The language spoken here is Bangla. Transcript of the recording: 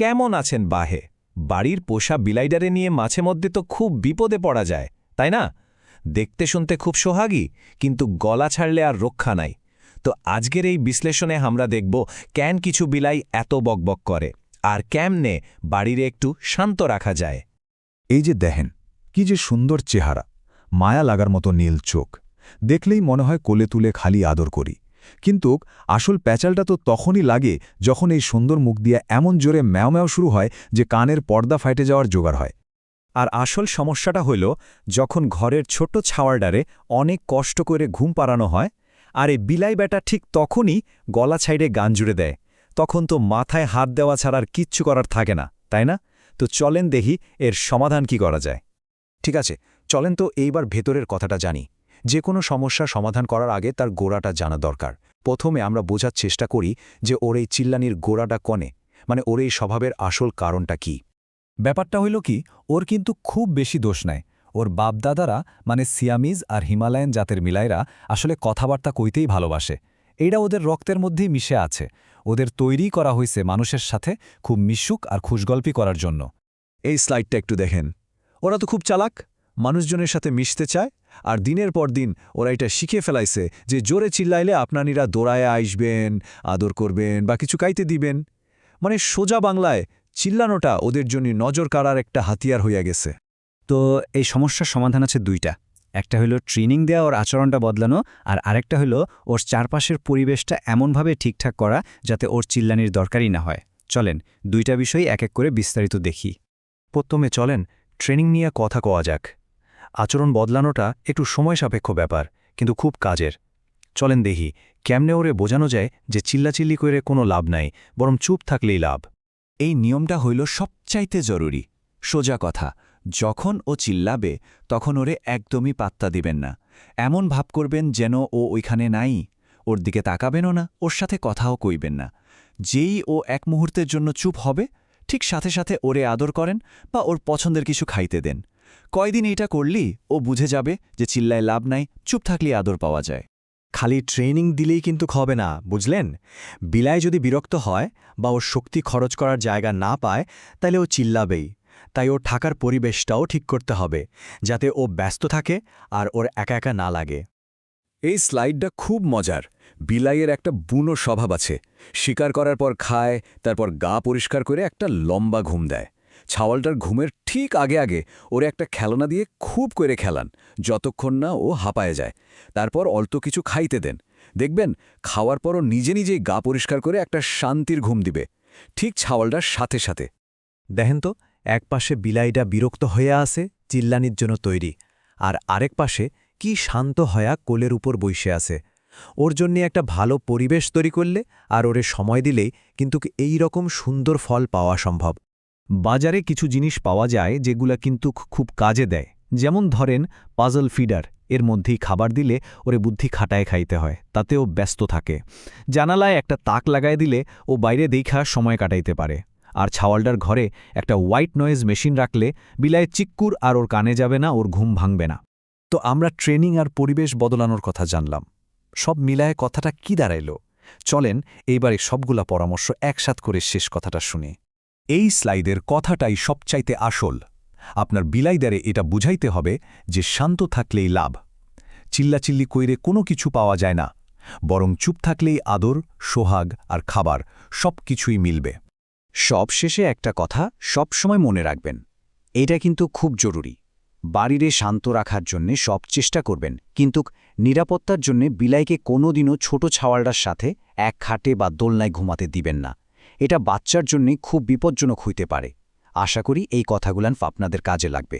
কেমন আছেন বাহে? বাড়ির পোষা বিলাইডারে নিয়ে মাঝে মধ্যে তো খুব বিপদে পড়া যায়, তাই না? দেখতে শুনতে খুব সোহাগী, কিন্তু গলা ছাড়লে আর রক্ষা নাই। তো আজকের এই বিশ্লেষণে আমরা দেখব কেন কিছু বিলাই এত বকবক করে, আর কেমনে বাড়ির একটু শান্ত রাখা যায়। এই যে দেখেন, কি যে সুন্দর চেহারা, মায়া লাগার মতো নীল চোখ, দেখলেই মনে হয় কোলে তুলে খালি আদর করি। কিন্তু আসল প্যাচালটা তো তখনই লাগে যখন এই সুন্দর মুখ দিয়ে এমন জোরে ম্যাও ম্যাও শুরু হয় যে কানের পর্দা ফাইটে যাওয়ার জোগাড় হয়। আর আসল সমস্যাটা হইল যখন ঘরের ছোট্ট ছাওয়ারডারে অনেক কষ্ট করে ঘুম পাড়ানো হয়, আর এই বিলাই ব্যাটা ঠিক তখনই গলা ছাইড়ে গান জুড়ে দেয়। তখন তো মাথায় হাত দেওয়া ছাড়ার কিচ্ছু করার থাকে না, তাই না? তো চলেন দেখি এর সমাধান কি করা যায়। ঠিক আছে, চলেন তো এইবার ভেতরের কথাটা জানি। যে কোনো সমস্যার সমাধান করার আগে তার গোড়াটা জানা দরকার। প্রথমে আমরা বোঝার চেষ্টা করি যে ওর এই চিল্লানির গোড়াটা কনে, মানে ওর এই স্বভাবের আসল কারণটা কি। ব্যাপারটা হইল কি, ওর কিন্তু খুব বেশি দোষ নাই। ওর বাপদাদারা মানে সিয়ামিজ আর হিমালয়ান জাতের মিলাইরা আসলে কথাবার্তা কইতেই ভালোবাসে। এইটা ওদের রক্তের মধ্যেই মিশে আছে। ওদের তৈরি করা হয়েছে মানুষের সাথে খুব মিশুক আর খুশগল্পি করার জন্য। এই স্লাইডটা একটু দেখেন। ওরা তো খুব চালাক, মানুষজনের সাথে মিশতে চায়, আর দিনের পর দিন ওরা এটা শিখে ফেলাইছে যে জোরে চিল্লাইলে আপনারা দৌড়ায় আসবেন, আদর করবেন বা কিছু কাইতে দিবেন। মানে সোজা বাংলায় চিল্লানোটা ওদের জন্য নজর কাড়ার একটা হাতিয়ার হইয়া গেছে। তো এই সমস্যার সমাধান আছে দুইটা। একটা হলো ট্রেনিং দেওয়া ওর আচরণটা বদলানো, আর আরেকটা হলো ওর চারপাশের পরিবেশটা এমনভাবে ঠিকঠাক করা যাতে ওর চিল্লানির দরকারই না হয়। চলেন দুইটা বিষয় এক এক করে বিস্তারিত দেখি। প্রথমে চলেন ট্রেনিং নিয়ে কথা কওয়া যাক। আচরণ বদলানোটা একটু সময় সাপেক্ষ ব্যাপার, কিন্তু খুব কাজের। চলেন দেখি কেমনে ওরে বোঝানো যায় যে চিল্লাচিল্লি করে কোনো লাভ নাই, বরং চুপ থাকলেই লাভ। এই নিয়মটা হইল সবচাইতে জরুরি। সোজা কথা, যখন ও চিল্লাবে তখন ওরে একদমই পাত্তা দিবেন না। এমন ভাব করবেন যেন ও ওইখানে নাই। ওর দিকে তাকাবেনও না, ওর সাথে কথাও কইবেন না। যেই ও এক মুহূর্তের জন্য চুপ হবে, ঠিক সাথে সাথে ওরে আদর করেন বা ওর পছন্দের কিছু খাইতে দেন। কয়দিন এইটা করলি ও বুঝে যাবে যে চিল্লায় লাভ নাই, চুপ থাকলেই আদর পাওয়া যায়। খালি ট্রেনিং দিলেই কিন্তু হবে না, বুঝলেন? বিলাই যদি বিরক্ত হয় বা ওর শক্তি খরচ করার জায়গা না পায়, তাহলে ও চিল্লাবেই। তাই ওর থাকার পরিবেশটাও ঠিক করতে হবে, যাতে ও ব্যস্ত থাকে আর ওর একা একা না লাগে। এই স্লাইডটা খুব মজার। বিলাইয়ের একটা বুনো স্বভাব আছে। শিকার করার পর খায়, তারপর গা পরিষ্কার করে একটা লম্বা ঘুম দেয়। ছাওয়ালটার ঘুমের ঠিক আগে আগে ওরে একটা খেলনা দিয়ে খুব করে খেলান, যতক্ষণ না ও হাঁপায়ে যায়। তারপর অল্প কিছু খাইতে দেন। দেখবেন খাওয়ার পরও নিজে নিজেই গা পরিষ্কার করে একটা শান্তির ঘুম দিবে, ঠিক ছাওয়ালটার সাথে সাথে। দেখেন তো, এক পাশে বিলাইটা বিরক্ত হয়ে আছে, চিল্লানির জন্য তৈরি, আর আরেক পাশে কি শান্ত হয়া কোলের উপর বইসে আছে। ওর জন্যে একটা ভালো পরিবেশ তৈরি করলে আর ওরে সময় দিলেই কিন্তু এই রকম সুন্দর ফল পাওয়া সম্ভব। বাজারে কিছু জিনিস পাওয়া যায় যেগুলা কিন্তু খুব কাজে দেয়, যেমন ধরেন পাজল ফিডার। এর মধ্যেই খাবার দিলে ওরে বুদ্ধি খাটায় খাইতে হয়, তাতেও ব্যস্ত থাকে। জানালায় একটা তাক লাগায় দিলে ও বাইরে দেখা সময় কাটাইতে পারে। আর ছাওয়ালটার ঘরে একটা হোয়াইট নয়েজ মেশিন রাখলে বিলায় চিক্কুর আর ওর কানে যাবে না, ওর ঘুম ভাঙবে না। তো আমরা ট্রেনিং আর পরিবেশ বদলানোর কথা জানলাম। সব মিলায় কথাটা কি দাঁড়াইল? চলেন এইবারে সবগুলা পরামর্শ একসাথ করে শেষ কথাটা শুনি। এই স্লাইডের কথাটাই সবচাইতে আসল। আপনার বিলাইদারে এটা বুঝাইতে হবে যে শান্ত থাকলেই লাভ। চিল্লাচিল্লি কইরে কোনো কিছু পাওয়া যায় না, বরং চুপ থাকলেই আদর, সোহাগ আর খাবার সব কিছুই মিলবে। সব শেষে একটা কথা সবসময় মনে রাখবেন, এটা কিন্তু খুব জরুরি। বাড়িরে শান্ত রাখার জন্যে সব চেষ্টা করবেন, কিন্তু নিরাপত্তার জন্যে বিলাইকে কোনোদিনও ছোট ছাওয়ালটার সাথে এক খাটে বা দোলনায় ঘুমাতে দিবেন না। এটা বাচ্চার জন্যে খুব বিপজ্জনক হইতে পারে। আশা করি এই কথাগুলান আপনাদের কাজে লাগবে।